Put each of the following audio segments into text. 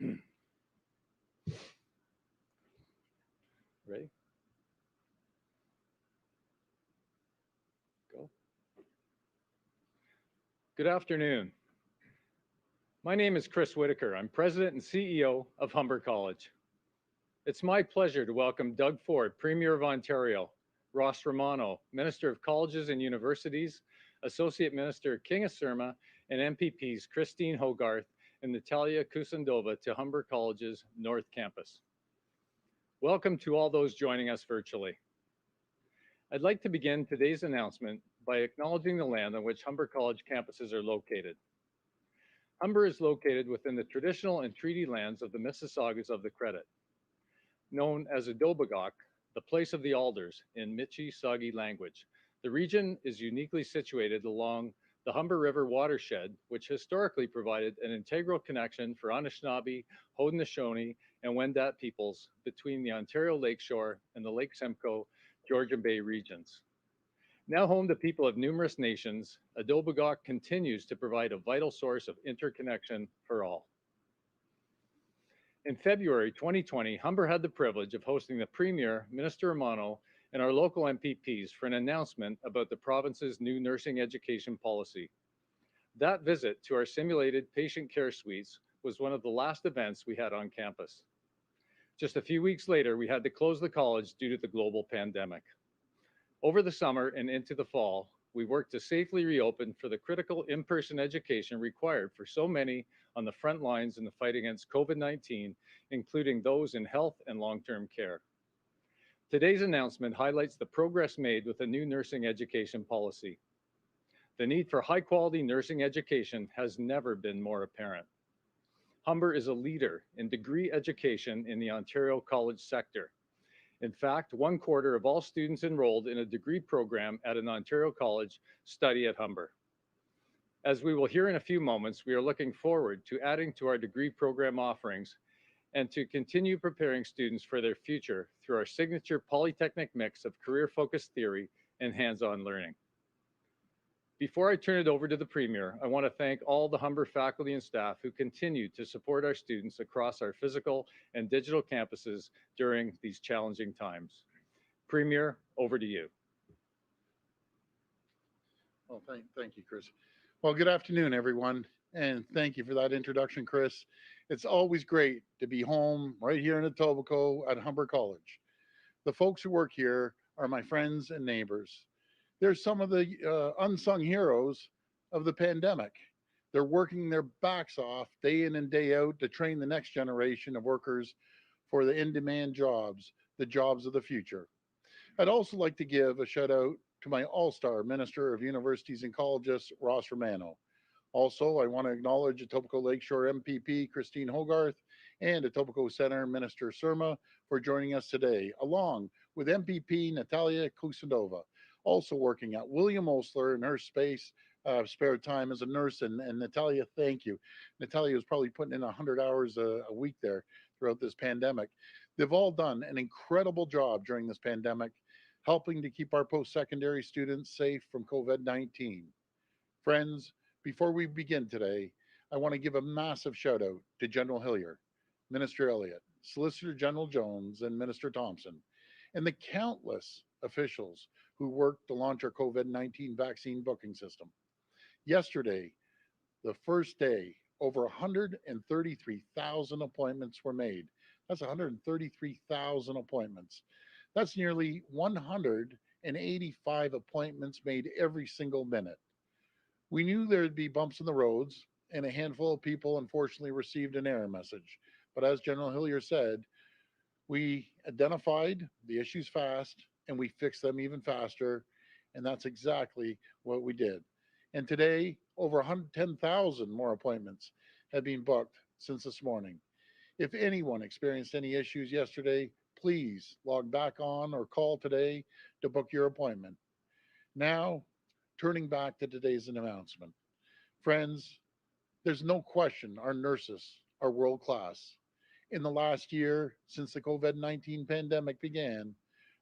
Ready? Go. Good afternoon. My name is Chris Whitaker. I'm President and CEO of Humber College. It's my pleasure to welcome Doug Ford, Premier of Ontario, Ross Romano, Minister of Colleges and Universities, Associate Minister King Surma, and MPPs Christine Hogarth and Natalia Kusendova to Humber College's North Campus. Welcome to all those joining us virtually. I'd like to begin today's announcement by acknowledging the land on which Humber College campuses are located. Humber is located within the traditional and treaty lands of the Mississaugas of the Credit, known as Adobagok, the place of the alders in Michi-Sagi language. The region is uniquely situated along the Humber River watershed, which historically provided an integral connection for Anishinaabe, Haudenosaunee, and Wendat peoples between the Ontario Lakeshore and the Lake Simcoe, Georgian Bay regions. Now home to people of numerous nations, Adobagok continues to provide a vital source of interconnection for all. In February 2020, Humber had the privilege of hosting the Premier, Minister Romano, and our local MPPs for an announcement about the province's new nursing education policy. That visit to our simulated patient care suites was one of the last events we had on campus. Just a few weeks later, we had to close the college due to the global pandemic. Over the summer and into the fall, we worked to safely reopen for the critical in-person education required for so many on the front lines in the fight against COVID-19, including those in health and long-term care. Today's announcement highlights the progress made with the new nursing education policy. The need for high-quality nursing education has never been more apparent. Humber is a leader in degree education in the Ontario college sector. In fact, 1/4 of all students enrolled in a degree program at an Ontario college study at Humber. As we will hear in a few moments, we are looking forward to adding to our degree program offerings and to continue preparing students for their future through our signature polytechnic mix of career-focused theory and hands-on learning. Before I turn it over to the Premier, I want to thank all the Humber faculty and staff who continue to support our students across our physical and digital campuses during these challenging times. Premier, over to you. Well, thank you, Chris. Well, good afternoon, everyone, and thank you for that introduction, Chris. It's always great to be home right here in Etobicoke at Humber College. The folks who work here are my friends and neighbors. They're some of the unsung heroes of the pandemic. They're working their backs off day in and day out to train the next generation of workers for the in-demand jobs, the jobs of the future. I'd also like to give a shout out to my all-star Minister of Universities and Colleges, Ross Romano. Also, I want to acknowledge Etobicoke Lakeshore MPP Christine Hogarth and Etobicoke Center Minister Surma for joining us today, along with MPP Natalia Kusendova, also working at William Osler in her spare time as a nurse. And Natalia, thank you. Natalia was probably putting in 100 hours a week there throughout this pandemic. They've all done an incredible job during this pandemic, helping to keep our post-secondary students safe from COVID-19. Friends, before we begin today, I want to give a massive shout out to General Hillier, Minister Elliott, Solicitor General Jones, and Minister Thompson, and the countless officials who worked to launch our COVID-19 vaccine booking system. Yesterday, the first day, over 133,000 appointments were made. That's 133,000 appointments. That's nearly 185 appointments made every single minute. We knew there'd be bumps in the roads, and a handful of people unfortunately received an error message. But as General Hillier said, we identified the issues fast and we fixed them even faster. And that's exactly what we did. And today, over 110,000 more appointments have been booked since this morning. If anyone experienced any issues yesterday, please log back on or call today to book your appointment. Now, turning back to today's announcement. Friends, there's no question our nurses are world class. In the last year, since the COVID-19 pandemic began,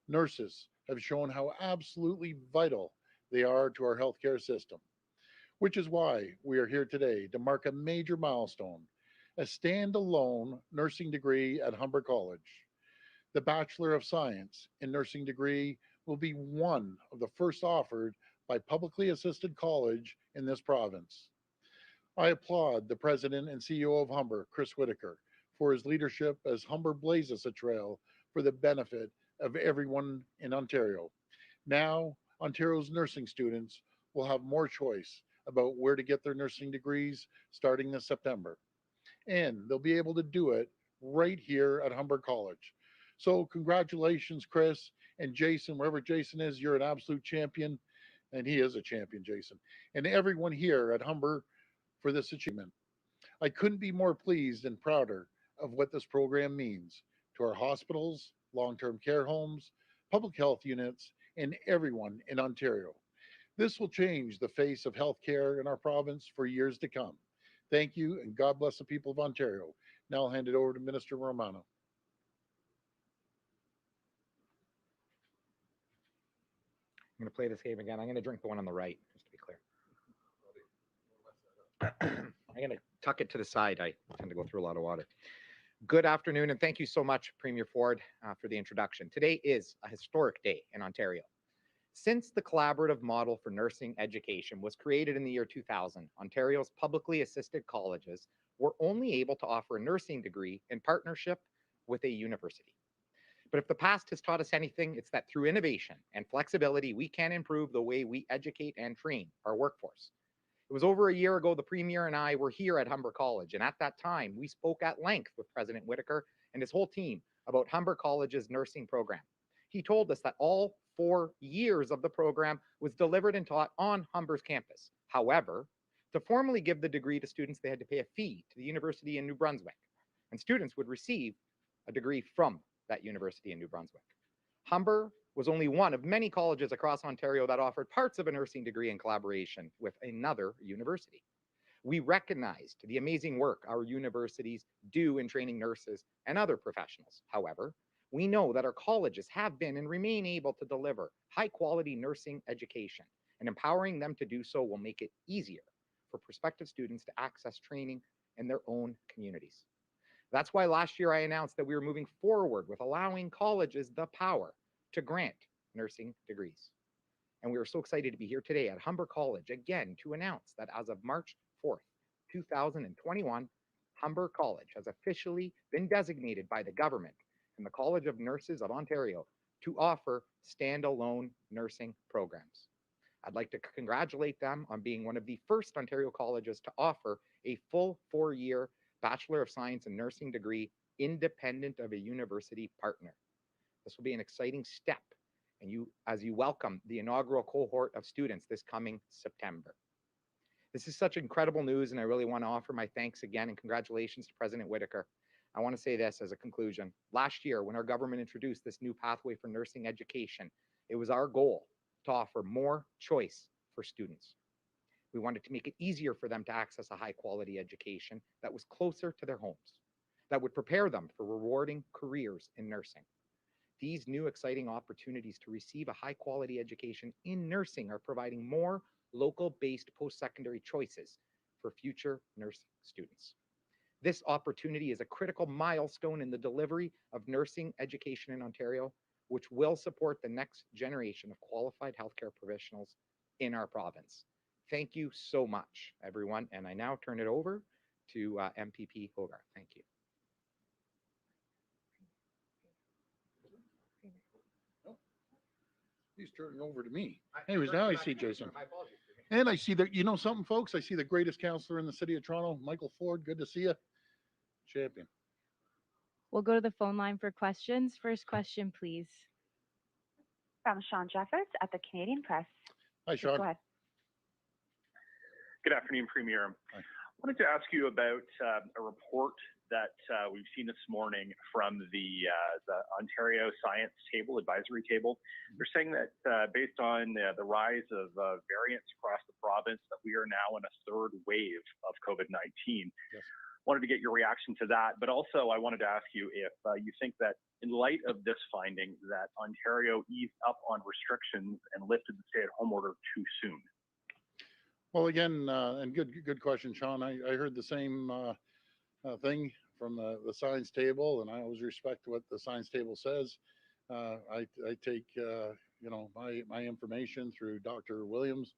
nurses have shown how absolutely vital they are to our healthcare system, which is why we are here today to mark a major milestone a standalone nursing degree at Humber College. The Bachelor of Science in Nursing degree will be one of the first offered by publicly assisted college in this province. I applaud the president and CEO of Humber, Chris Whitaker, for his leadership as Humber blazes a trail for the benefit of everyone in Ontario. Now, Ontario's nursing students will have more choice about where to get their nursing degrees starting this September. And they'll be able to do it right here at Humber College. So, congratulations, Chris and Jason, wherever Jason is, you're an absolute champion. And he is a champion, Jason. And everyone here at Humber for this achievement. I couldn't be more pleased and prouder of what this program means to our hospitals, long term care homes, public health units, and everyone in Ontario. This will change the face of healthcare in our province for years to come. Thank you, and God bless the people of Ontario. Now I'll hand it over to Minister Romano. I'm going to play this game again. I'm going to drink the one on the right, just to be clear. I'm going to tuck it to the side. I tend to go through a lot of water. Good afternoon, and thank you so much, Premier Ford, for the introduction. Today is a historic day in Ontario. Since the collaborative model for nursing education was created in the year 2000, Ontario's publicly assisted colleges were only able to offer a nursing degree in partnership with a university. But if the past has taught us anything, it's that through innovation and flexibility, we can improve the way we educate and train our workforce. It was over a year ago, the Premier and I were here at Humber College, and at that time, we spoke at length with President Whitaker and his whole team about Humber College's nursing program. He told us that all 4 years of the program was delivered and taught on Humber's campus. However, to formally give the degree to students, they had to pay a fee to the university in New Brunswick, and students would receive a degree from that university in New Brunswick. Humber was only one of many colleges across Ontario that offered parts of a nursing degree in collaboration with another university. We recognized the amazing work our universities do in training nurses and other professionals. However, we know that our colleges have been and remain able to deliver high-quality nursing education, and empowering them to do so will make it easier for prospective students to access training in their own communities. That's why last year I announced that we were moving forward with allowing colleges the power to grant nursing degrees. And we are so excited to be here today at Humber College again to announce that as of March 4th, 2021, Humber College has officially been designated by the government and the College of Nurses of Ontario to offer standalone nursing programs. I'd like to congratulate them on being one of the first Ontario colleges to offer a full 4-year Bachelor of Science in Nursing degree independent of a university partner. This will be an exciting step and as you welcome the inaugural cohort of students this coming September. This is such incredible news, and I really want to offer my thanks again and congratulations to President Whitaker. I want to say this as a conclusion. Last year, when our government introduced this new pathway for nursing education, it was our goal to offer more choice for students. We wanted to make it easier for them to access a high-quality education that was closer to their homes, that would prepare them for rewarding careers in nursing. These new exciting opportunities to receive a high-quality education in nursing are providing more local-based post-secondary choices for future nursing students. This opportunity is a critical milestone in the delivery of nursing education in Ontario, which will support the next generation of qualified healthcare professionals in our province. Thank you so much, everyone. And I now turn it over to MPP Hogarth. Thank you. He's turning over to me. Anyways, now I see Jason. My apologies. And I see that, you know something, folks? I see the greatest counselor in the city of Toronto, Michael Ford. Good to see you. Champion. We'll go to the phone line for questions. First question, please. From Sean Jeffords at the Canadian Press. Hi, Please Sean. go ahead. Good afternoon, Premier. Hi. I wanted to ask you about a report that we've seen this morning from the Ontario Science Table, Advisory Table. They're saying that based on the rise of variants across the province, that we are now in a third wave of COVID-19. Yes. Wanted to get your reaction to that, but also I wanted to ask you if you think that in light of this finding that Ontario eased up on restrictions and lifted the stay-at-home order too soon. Well, again, and good question, Sean. I heard the same thing from the science table, and I always respect what the science table says. I take my information through Dr. Williams,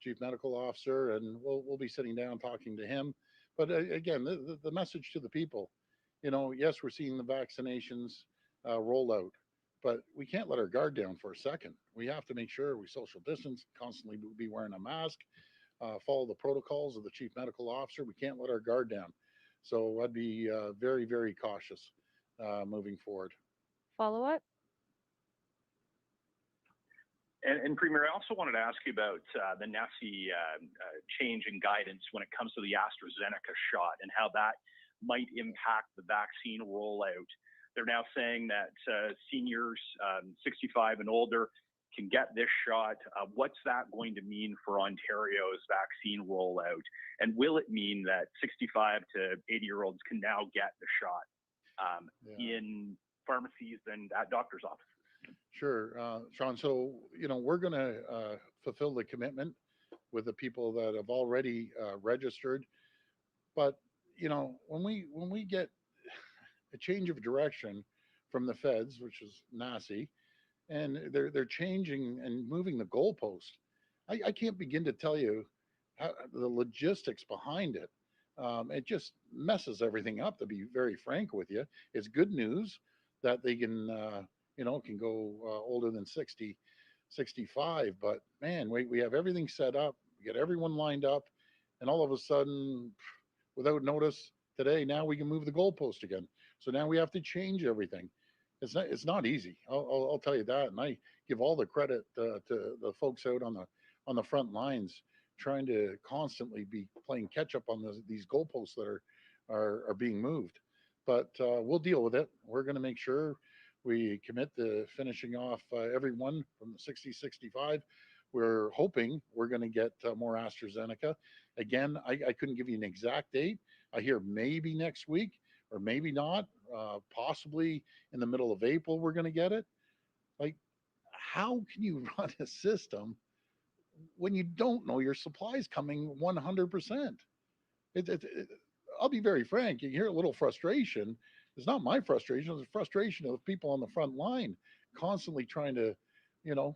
Chief Medical Officer, and we'll be sitting down talking to him. But again, the message to the people, yes, we're seeing the vaccinations roll out, but we can't let our guard down for a second. We have to make sure we social distance, constantly be wearing a mask, follow the protocols of the Chief Medical Officer. We can't let our guard down. So I'd be very, very cautious moving forward. Follow up? And Premier, I also wanted to ask you about the NESI change in guidance when it comes to the AstraZeneca shot and how that might impact the vaccine rollout. They're now saying that seniors 65 and older can get this shot. What's that going to mean for Ontario's vaccine rollout? And will it mean that 65 to 80-year-olds can now get the shot in pharmacies and at doctor's offices? Sure, Sean. So, we're going to fulfill the commitment with the people that have already registered. But, when we get a change of direction from the feds, which is NACI, and they're changing and moving the goalpost, I can't begin to tell you the logistics behind it. It just messes everything up, to be very frank with you. It's good news that they can go older than 60, 65. But man, we have everything set up, we get everyone lined up, and all of a sudden, without notice, today, now we can move the goalpost again. So now we have to change everything. It's not easy. I'll tell you that, and I give all the credit to the folks out on the front lines, trying to constantly be playing catch up on these goalposts that are being moved. But we'll deal with it. We're going to make sure we commit to finishing off everyone from the 60-65. We're hoping we're going to get more AstraZeneca. Again, I couldn't give you an exact date. I hear maybe next week or maybe not. Possibly in the middle of April, we're going to get it. Like, how can you run a system when you don't know your supply is coming 100%? I'll be very frank. You hear a little frustration. It's not my frustration. It's the frustration of the people on the front line, constantly you know,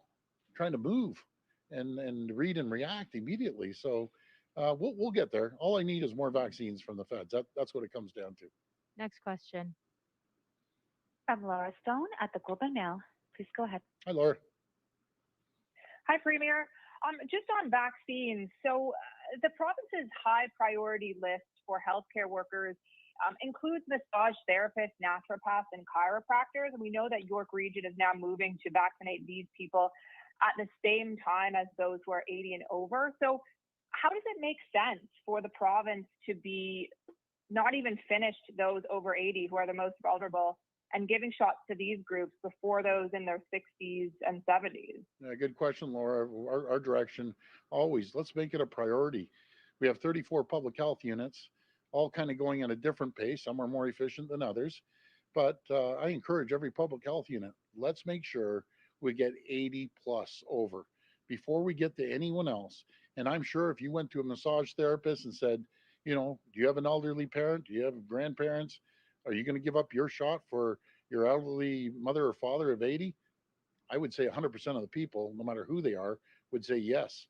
trying to move and read and react immediately. So we'll get there. All I need is more vaccines from the feds. That's what it comes down to. Next question. From Laura Stone at the Globe and Mail. Please go ahead. Hi, Laura. Hi, Premier. Just on vaccines, so the province's high priority list for healthcare workers includes massage therapists, naturopaths, and chiropractors. And we know that York Region is now moving to vaccinate these people at the same time as those who are 80 and over. So how does it make sense for the province to be not even finished those over 80 who are the most vulnerable and giving shots to these groups before those in their 60s and 70s? Yeah, good question, Laura. Our direction always, let's make it a priority. We have 34 public health units, all kind of going at a different pace. Some are more efficient than others. But I encourage every public health unit, let's make sure we get 80 plus over before we get to anyone else. And I'm sure if you went to a massage therapist and said, do you have an elderly parent? Do you have grandparents? Are you going to give up your shot for your elderly mother or father of 80? I would say 100% of the people, no matter who they are, would say yes.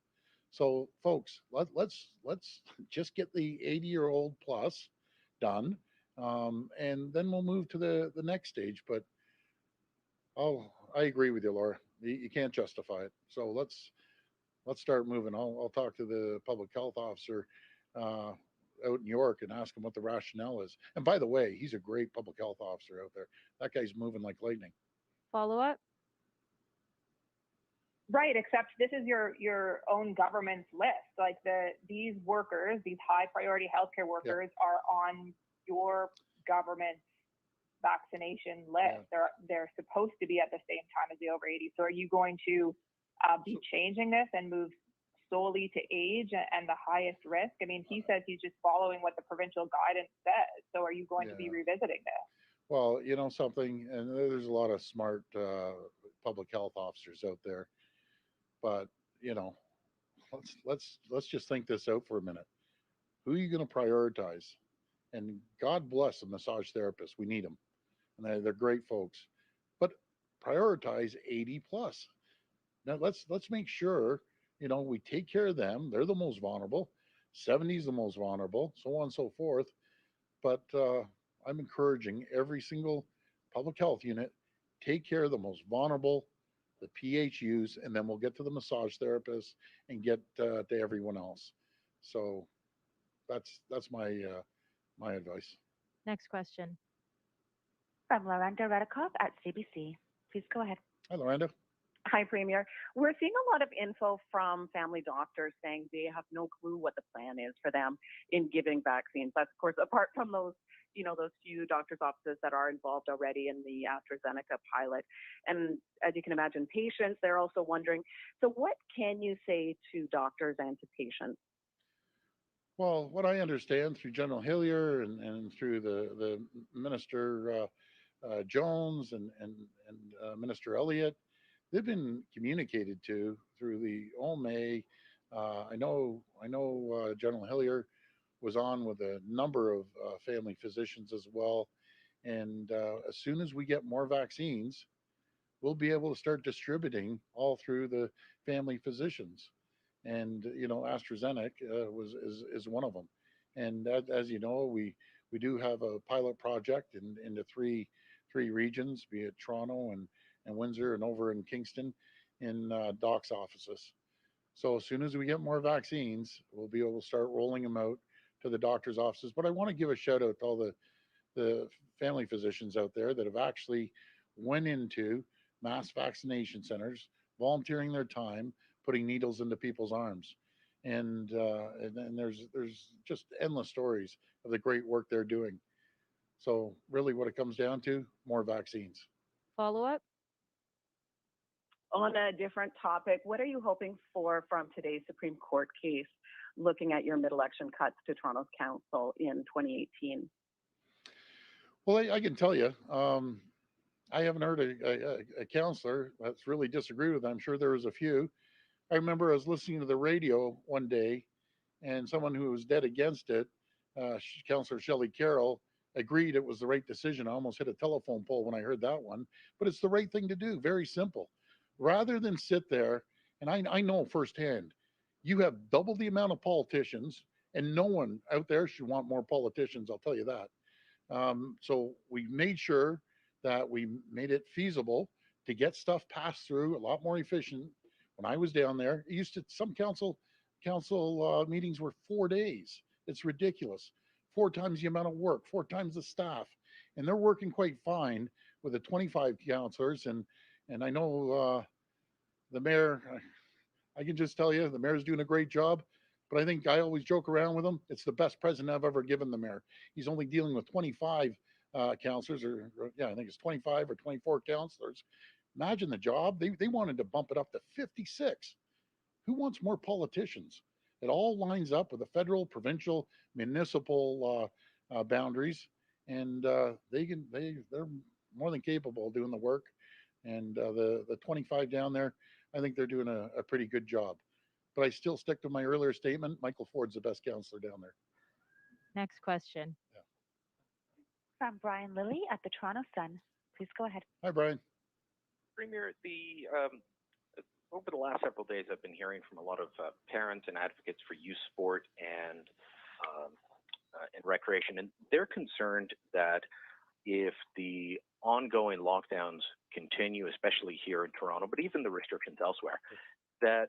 So, folks, let's just get the 80-year-old plus done, and then we'll move to the next stage. But I agree with you, Laura. You can't justify it. So let's start moving. I'll talk to the public health officer out in York and ask him what the rationale is. And by the way, he's a great public health officer out there. That guy's moving like lightning. Follow up? Right, except this is your own government's list. Like these workers, these high priority healthcare workers are on your government's vaccination list. They're supposed to be at the same time as the over 80. So are you going to be changing this and move solely to age and the highest risk? I mean, he says he's just following what the provincial guidance says. So are you going to be revisiting this? Well, something, and there's a lot of smart public health officers out there, but let's just think this out for a minute. Who are you going to prioritize? And God bless the massage therapists. We need them, and they're great folks. But prioritize 80 plus. Now let's make sure we take care of them. They're the most vulnerable. 70 is the most vulnerable, so on and so forth. But I'm encouraging every single public health unit take care of the most vulnerable, the PHUs, and then we'll get to the massage therapists and get to everyone else. So that's my advice. Next question. From Lorenda Redikoff at CBC. Please go ahead. Hi, Lorenda. Hi, Premier. We're seeing a lot of info from family doctors saying they have no clue what the plan is for them in giving vaccines. That's, of course, apart from those few doctors' offices that are involved already in the AstraZeneca pilot. And as you can imagine, patients, they're also wondering, so what can you say to doctors and to patients? Well, what I understand through General Hillier and through the Minister Jones and Minister Elliott, they've been communicated to through the OMA. I know General Hillier was on with a number of family physicians as well. And as soon as we get more vaccines, we'll be able to start distributing all through the family physicians. And AstraZeneca is one of them. And as you know, we do have a pilot project into three regions, be it Toronto and Windsor and over in Kingston, in Doc's offices. So as soon as we get more vaccines, we'll be able to start rolling them out to the doctor's offices. But I want to give a shout out to all the family physicians out there that have actually went into mass vaccination centers, volunteering their time, putting needles into people's arms. And there's just endless stories of the great work they're doing. So really what it comes down to, more vaccines. Follow up. On a different topic, what are you hoping for from today's Supreme Court case looking at your mid-election cuts to Toronto's council in 2018? Well, I can tell you, I haven't heard a counselor that's really disagreed with it. I'm sure there was a few. I remember I was listening to the radio one day, and someone who was dead against it, Councillor Shelley Carroll, agreed it was the right decision. I almost hit a telephone pole when I heard that one, but it's the right thing to do. Very simple. Rather than sit there, and I know firsthand, you have double the amount of politicians, and no one out there should want more politicians. I'll tell you that. So we made sure that we made it feasible to get stuff passed through a lot more efficient. When I was down there, it used to some council meetings were 4 days. It's ridiculous. Four times the amount of work, four times the staff, and they're working quite fine with the 25 councilors. And I know the mayor. I can just tell you, the mayor's doing a great job. But I think I always joke around with him. It's the best president I've ever given the mayor. He's only dealing with 25 councilors, or yeah, I think it's 25 or 24 councilors. Imagine the job. They wanted to bump it up to 56. Who wants more politicians? It all lines up with the federal, provincial, municipal boundaries, and they're more than capable of doing the work. And the 25 down there, I think they're doing a pretty good job. But I still stick to my earlier statement. Michael Ford's the best counselor down there. Next question. Yeah. From Brian Lilly at the Toronto Sun. Please go ahead. Hi, Brian. Premier, over the last several days, I've been hearing from a lot of parents and advocates for youth sport and recreation, and they're concerned that if the ongoing lockdowns continue, especially here in Toronto, but even the restrictions elsewhere, that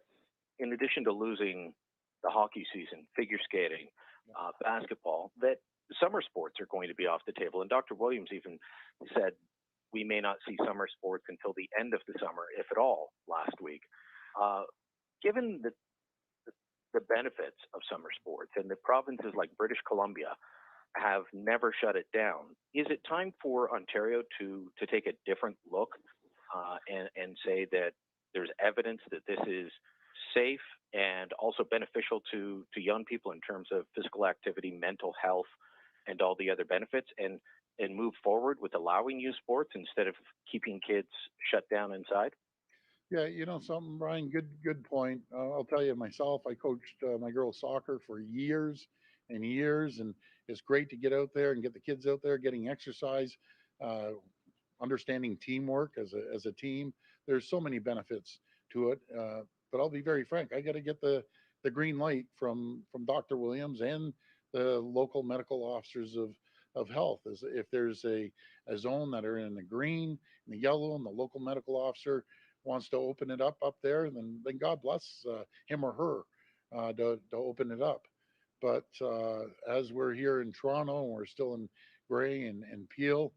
in addition to losing the hockey season, figure skating, basketball, that summer sports are going to be off the table. And Dr. Williams even said we may not see summer sports until the end of the summer, if at all, last week. Given the benefits of summer sports, and the provinces like British Columbia have never shut it down, is it time for Ontario to take a different look and say that there's evidence that this is safe and also beneficial to young people in terms of physical activity, mental health, and all the other benefits, and move forward with allowing youth sports instead of keeping kids shut down inside? Yeah, you know something, Brian. Good point. I'll tell you myself. I coached my girls' soccer for years, in years. And it's great to get out there and get the kids out there getting exercise, uh, understanding teamwork as a team. There's so many benefits to it. But I'll be very frank. I got to get the green light from Dr. Williams and the local medical officers of health. As if there's a zone that are in the green and the yellow, and the local medical officer wants to open it up there, then God bless him or her to open it up. But as we're here in Toronto and we're still in Gray and Peel,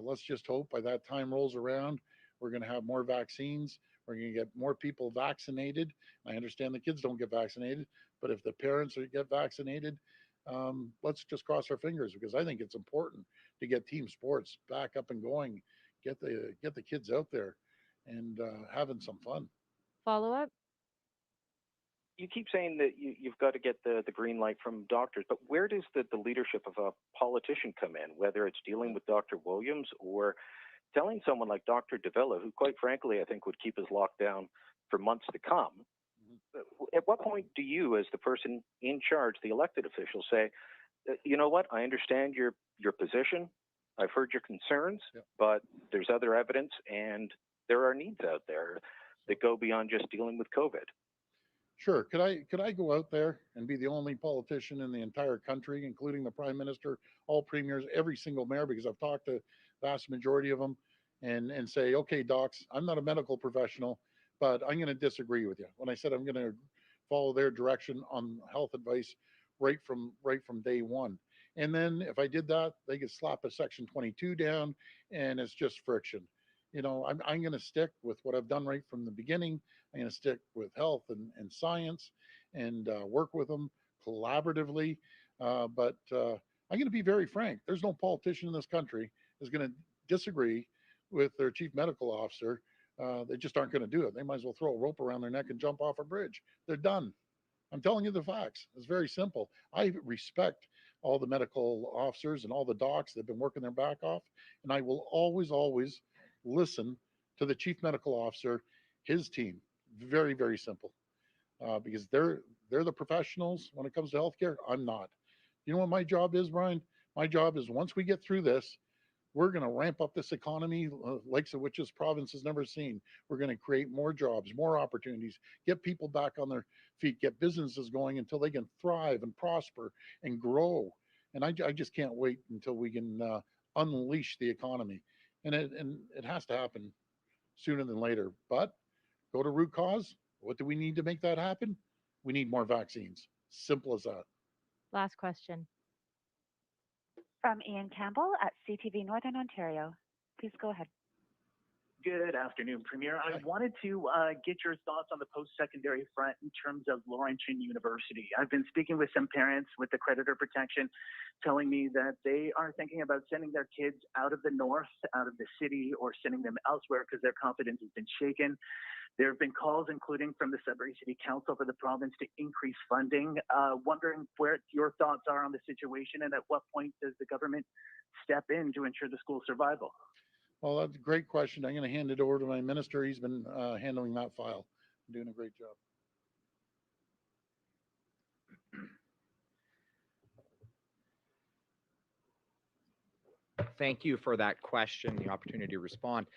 let's just hope by that time rolls around, we're going to have more vaccines. We're going to get more people vaccinated. I understand the kids don't get vaccinated, but if the parents get vaccinated, let's just cross our fingers, because I think it's important to get team sports back up and going, get the kids out there and having some fun. Follow up? You keep saying that you've got to get the green light from doctors, but where does the leadership of a politician come in, whether it's dealing with Dr. Williams or telling someone like Dr. Davila, who quite frankly I think would keep us locked down for months to come? At what point do you, as the person in charge, the elected official, say, you know what, I understand your position, I've heard your concerns, but there's other evidence and there are needs out there that go beyond just dealing with COVID? Sure. Could I go out there and be the only politician in the entire country, including the prime minister, all premiers, every single mayor, because I've talked to vast majority of them, and say, okay, docs, I'm not a medical professional, but I'm going to disagree with you. When I said I'm going to follow their direction on health advice right from day one. And then if I did that, they could slap a section 22 down, and it's just friction. I'm going to stick with what I've done right from the beginning. I'm going to stick with health and science, and work with them collaboratively. But I'm going to be very frank. There's no politician in this country is going to disagree with their chief medical officer. They just aren't going to do it. They might as well throw a rope around their neck and jump off a bridge. They're done. I'm telling you the facts. It's very simple. I respect all the medical officers and all the docs that have been working their back off, and I will always listen to the chief medical officer, his team. Very, very simple, because they're the professionals when it comes to healthcare. I'm not. You know what my job is, Brian? My job is, once we get through this, we're going to ramp up this economy, likes of which this province has never seen. We're going to create more jobs, more opportunities, get people back on their feet, get businesses going until they can thrive and prosper and grow. And I just can't wait until we can unleash the economy. And it has to happen sooner than later. But go to root cause. What do we need to make that happen? We need more vaccines. Simple as that. Last question. From Ian Campbell at CTV Northern Ontario. Please go ahead. Good afternoon, Premier. I wanted to get your thoughts on the post-secondary front in terms of Laurentian University. I've been speaking with some parents with the creditor protection, telling me that they are thinking about sending their kids out of the north, out of the city, or sending them elsewhere because their confidence has been shaken. There have been calls, including from the Sudbury City Council for the province, to increase funding. Wondering where your thoughts are on the situation, and at what point does the government step in to ensure the school's survival? Well, that's a great question. I'm going to hand it over to my minister. He's been handling that file, doing a great job. Thank you for that question, the opportunity to respond.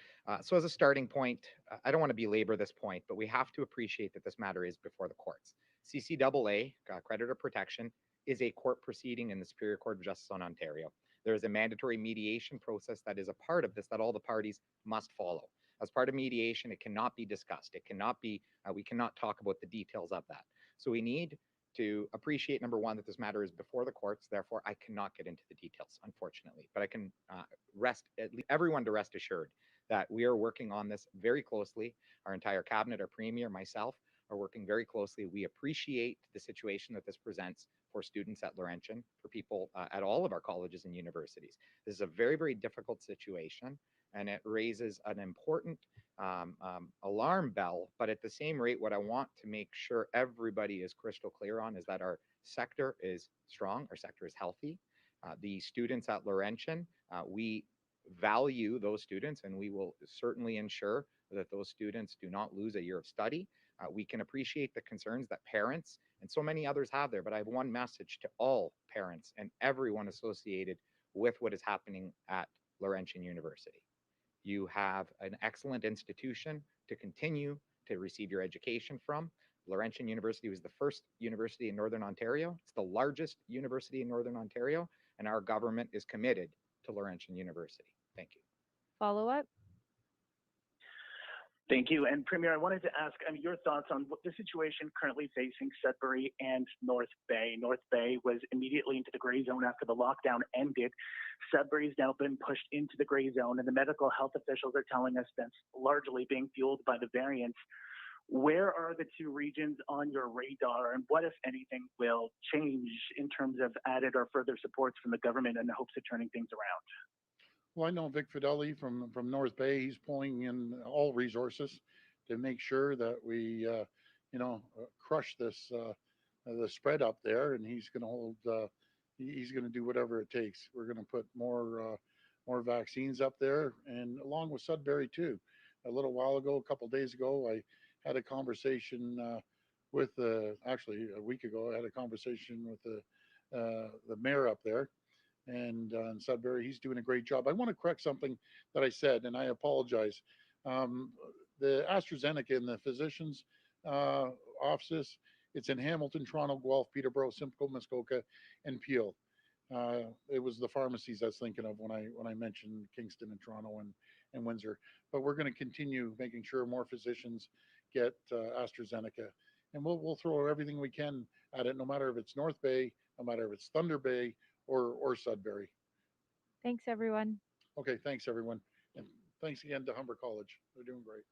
So as a starting point, I don't want to belabor this point, but we have to appreciate that this matter is before the courts. CCAA, creditor protection, is a court proceeding in the Superior Court of Justice on Ontario. There is a mandatory mediation process that is a part of this that all the parties must follow. As part of mediation, it cannot be discussed. It cannot be, we cannot talk about the details of that. So we need to appreciate, number one, that this matter is before the courts. Therefore, I cannot get into the details, unfortunately. But I can everyone to rest assured that we are working on this very closely. Our entire cabinet, our premier, myself, are working very closely. We appreciate the situation that this presents for students at Laurentian, for people at all of our colleges and universities. This is a very, very difficult situation, and it raises an important alarm bell. But at the same rate, what I want to make sure everybody is crystal clear on is that our sector is strong, our sector is healthy. The students at Laurentian, we value those students, and we will certainly ensure that those students do not lose a year of study. We can appreciate the concerns that parents and so many others have there, but I have one message to all parents and everyone associated with what is happening at Laurentian University. You have an excellent institution to continue to receive your education from. Laurentian University was the first university in Northern Ontario. It's the largest university in Northern Ontario, and our government is committed to Laurentian University. Thank you. Follow up? Thank you. And Premier, I wanted to ask your thoughts on what the situation currently facing Sudbury and North Bay. North Bay was immediately into the gray zone after the lockdown ended. Sudbury's now been pushed into the gray zone, and the medical health officials are telling us that's largely being fueled by the variants. Where are the two regions on your radar, and what, if anything, will change in terms of added or further supports from the government in the hopes of turning things around? Well, I know Vic Fidelli from North Bay. He's pulling in all resources to make sure that we, crush this the spread up there, and he's going to hold. He's going to do whatever it takes. We're going to put more vaccines up there, and along with Sudbury too. A little while ago, a couple days ago, I had a conversation with actually a week ago. I had a conversation with the mayor up there, and in Sudbury, he's doing a great job. I want to correct something that I said, and I apologize. Um, the AstraZeneca in the physicians' offices, it's in Hamilton, Toronto, Guelph, Peterborough, Simcoe, Muskoka, and Peel. It was the pharmacies I was thinking of when I mentioned Kingston and Toronto and Windsor. But we're going to continue making sure more physicians get AstraZeneca, and we'll throw everything we can at it, no matter if it's North Bay, no matter if it's Thunder Bay or Sudbury. Thanks, everyone. Okay, thanks everyone, and thanks again to Humber College. They're doing great.